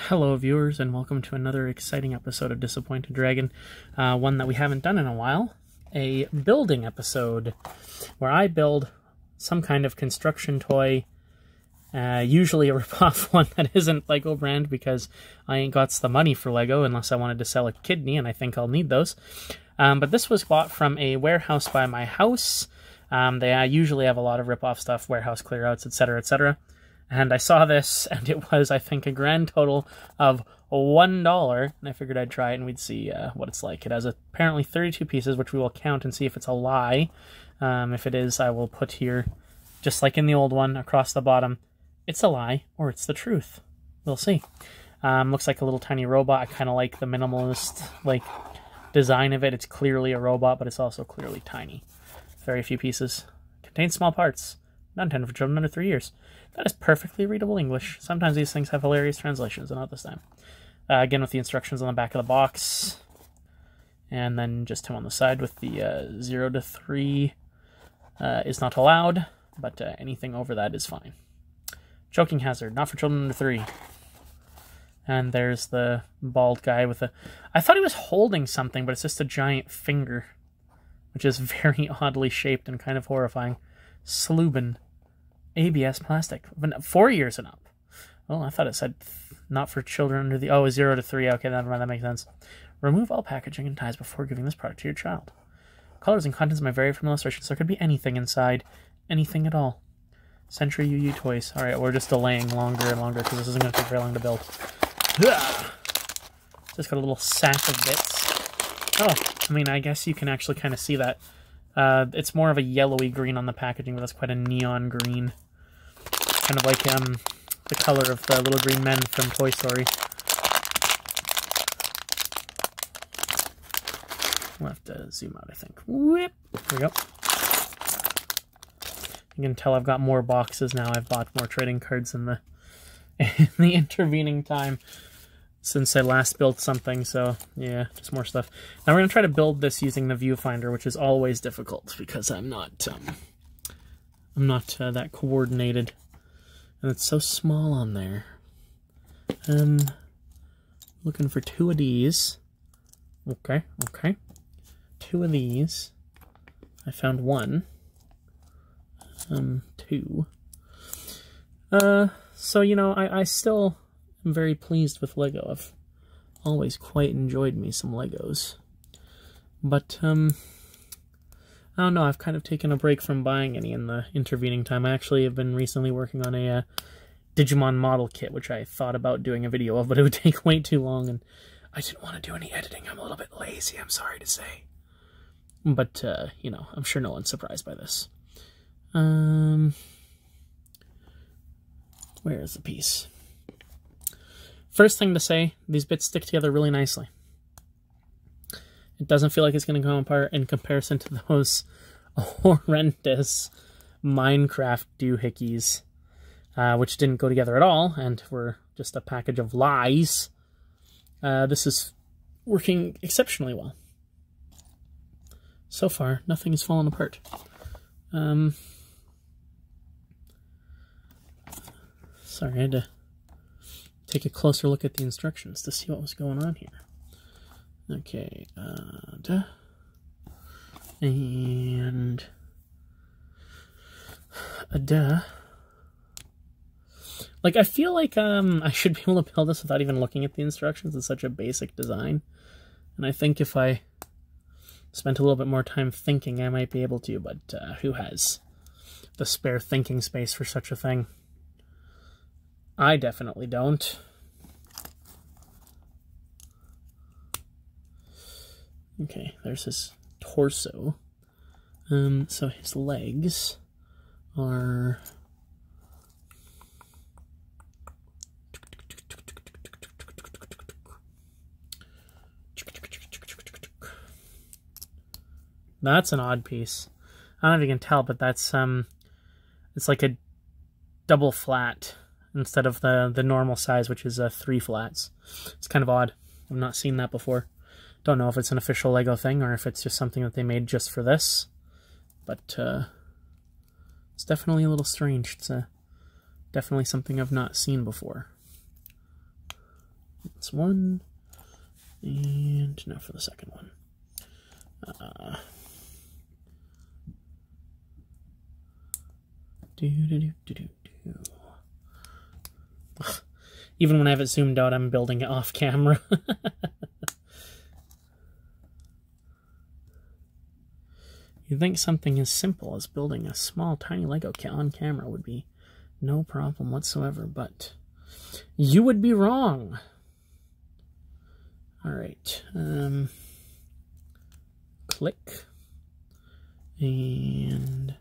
Hello viewers, and welcome to another exciting episode of Disappointed Dragon, one that we haven't done in a while, a building episode, where I build some kind of construction toy, usually a ripoff one that isn't Lego brand, because I ain't got the money for Lego unless I wanted to sell a kidney, and I think I'll need those. But this was bought from a warehouse by my house. They usually have a lot of rip-off stuff, warehouse clearouts, etc., etc., and I saw this, and it was, I think, a grand total of $1, and I figured I'd try it and we'd see what it's like. It has apparently 32 pieces, which we will count and see if it's a lie. If it is, I will put here, just like in the old one, across the bottom, it's a lie, or it's the truth. We'll see. Looks like a little tiny robot. I kind of like the minimalist, design of it. It's clearly a robot, but it's also clearly tiny. Very few pieces. Contains small parts. Not intended for children under 3 years. That is perfectly readable English. Sometimes these things have hilarious translations, and not this time. Again, with the instructions on the back of the box. And then just him on the side with the 0 to 3 is not allowed, but anything over that is fine. Choking hazard, not for children under 3. And there's the bald guy with a... I thought he was holding something, but it's just a giant finger, which is very oddly shaped and kind of horrifying. Sluban ABS plastic. 4 years and up. Oh, I thought it said not for children under the... Oh, 0 to 3. Okay, never mind, that makes sense. Remove all packaging and ties before giving this product to your child. Colors and contents may vary from illustrations, so there could be anything inside. Anything at all. Century UU Toys. Alright, we're just delaying longer and longer because this isn't going to take very long to build. Just got a little sack of bits. Oh, I mean, I guess you can actually kind of see that. It's more of a yellowy green on the packaging, but that's quite a neon green. Kind of like the color of the little green men from Toy Story. We'll have to zoom out, I think. Whoop! There we go. You can tell I've got more boxes now. I've bought more trading cards in the intervening time since I last built something, so yeah, just more stuff. Now we're going to try to build this using the viewfinder, which is always difficult because I'm not that coordinated. And it's so small on there. Looking for 2 of these. Okay. 2 of these. I found 1. 2. So, you know, I still am very pleased with Lego. I've always quite enjoyed me some Legos. But, I don't know, I've kind of taken a break from buying any in the intervening time. I actually have been recently working on a Digimon model kit, which I thought about doing a video of, but it would take way too long, and I didn't want to do any editing. I'm a little bit lazy, I'm sorry to say. But, you know, I'm sure no one's surprised by this. Where is the piece? First thing to say, these bits stick together really nicely. It doesn't feel like it's going to come apart in comparison to those horrendous Minecraft doohickeys, which didn't go together at all and were just a package of lies. This is working exceptionally well. So far, nothing has fallen apart. Sorry, I had to take a closer look at the instructions to see what was going on here. Okay, and like, I feel like I should be able to build this without even looking at the instructions. It's such a basic design, and I think if I spent a little bit more time thinking, I might be able to, but who has the spare thinking space for such a thing? I definitely don't. Okay, there's his torso. So his legs are... That's an odd piece. I don't know if you can tell, but that's, it's like a double flat instead of the normal size, which is 3 flats. It's kind of odd. I've not seen that before. Don't know if it's an official Lego thing or if it's just something that they made just for this. But it's definitely a little strange. It's definitely something I've not seen before. That's one. And now for the second one. Ugh. Even when I have it zoomed out, I'm building it off camera. You'd think something as simple as building a small, tiny Lego on camera would be no problem whatsoever, but you would be wrong. All right. Click. And...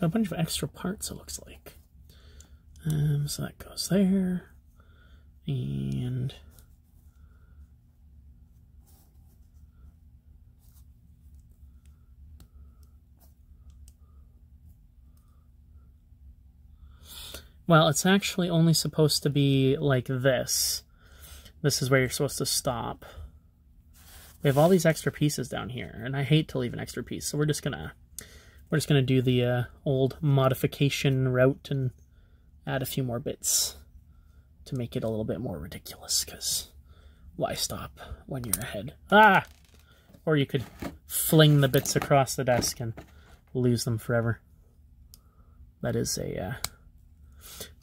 got a bunch of extra parts, it looks like. So that goes there. And... well, it's actually only supposed to be like this. This is where you're supposed to stop. We have all these extra pieces down here, and I hate to leave an extra piece, so we're just gonna do the old modification route and add a few more bits to make it a little bit more ridiculous, because why stop when you're ahead? Ah! Or you could fling the bits across the desk and lose them forever. That is a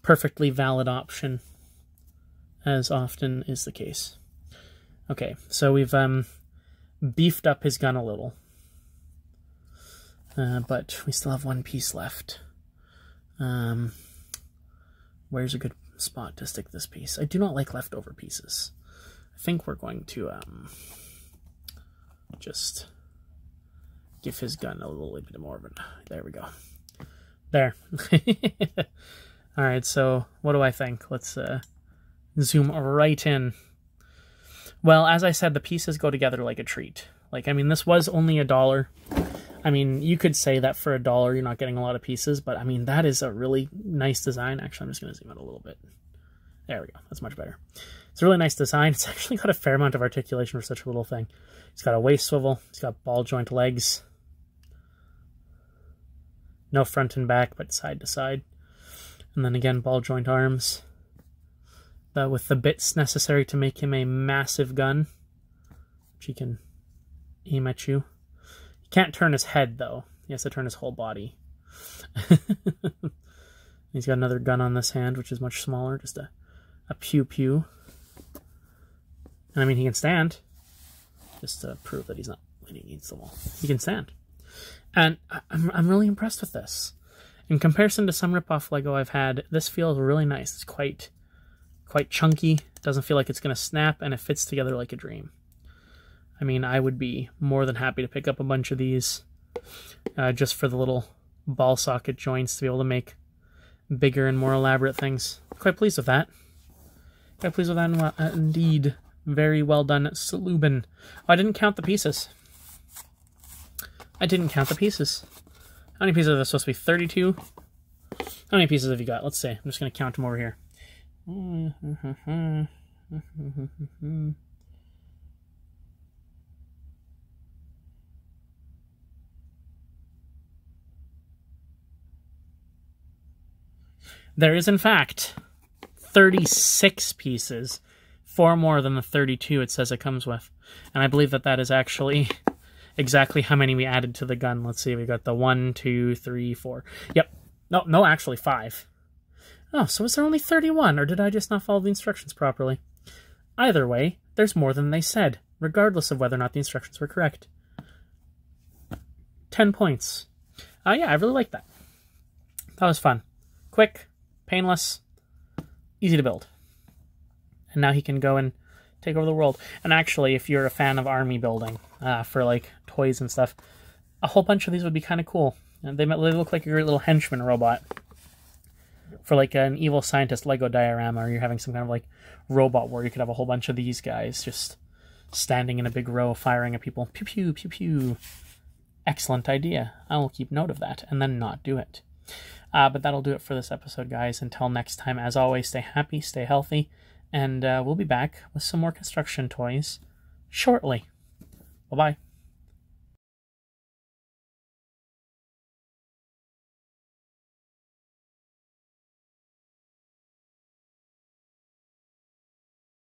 perfectly valid option, as often is the case. Okay, so we've beefed up his gun a little. But we still have one piece left. Where's a good spot to stick this piece? I do not like leftover pieces. I think we're going to just give his gun a little bit more of an... there we go. There. Alright, so what do I think? Let's zoom right in. Well, as I said, the pieces go together like a treat. Like, I mean, this was only $1. I mean, you could say that for $1 you're not getting a lot of pieces, but I mean, that is a really nice design. Actually, I'm just going to zoom out a little bit. There we go. That's much better. It's a really nice design. It's actually got a fair amount of articulation for such a little thing. It's got a waist swivel. It's got ball joint legs. No front and back, but side to side. And then again, ball joint arms. With the bits necessary to make him a massive gun, which he can aim at you. He can't turn his head, though. He has to turn his whole body. He's got another gun on this hand, which is much smaller, just a pew-pew. And I mean, he can stand, just to prove that he's not leaning against the wall. He can stand. And I'm really impressed with this. In comparison to some rip-off Lego I've had, this feels really nice. It's quite chunky, doesn't feel like it's going to snap, and it fits together like a dream. I mean, I would be more than happy to pick up a bunch of these just for the little ball socket joints to be able to make bigger and more elaborate things. Quite pleased with that. Quite pleased with that indeed. Very well done, Sluban. Oh, I didn't count the pieces. I didn't count the pieces. How many pieces are there supposed to be? 32? How many pieces have you got? Let's see. I'm just going to count them over here. There is, in fact, 36 pieces. 4 more than the 32 it says it comes with. And I believe that that is actually exactly how many we added to the gun. Let's see, we got the 1, 2, 3, 4. Yep. No, actually 5. Oh, so is there only 31, or did I just not follow the instructions properly? Either way, there's more than they said, regardless of whether or not the instructions were correct. 10 points. Yeah, I really like that. That was fun. Quick, painless, easy to build. And now he can go and take over the world. And actually, if you're a fan of army building, for like toys and stuff, a whole bunch of these would be kind of cool. And they look like a great little henchman robot. For like an evil scientist Lego diorama, or you're having some kind of like robot war, you could have a whole bunch of these guys just standing in a big row firing at people. Pew pew, pew pew. Excellent idea. I will keep note of that and then not do it. But that'll do it for this episode, guys. Until next time, as always, stay happy, stay healthy, and we'll be back with some more construction toys shortly. Bye-bye.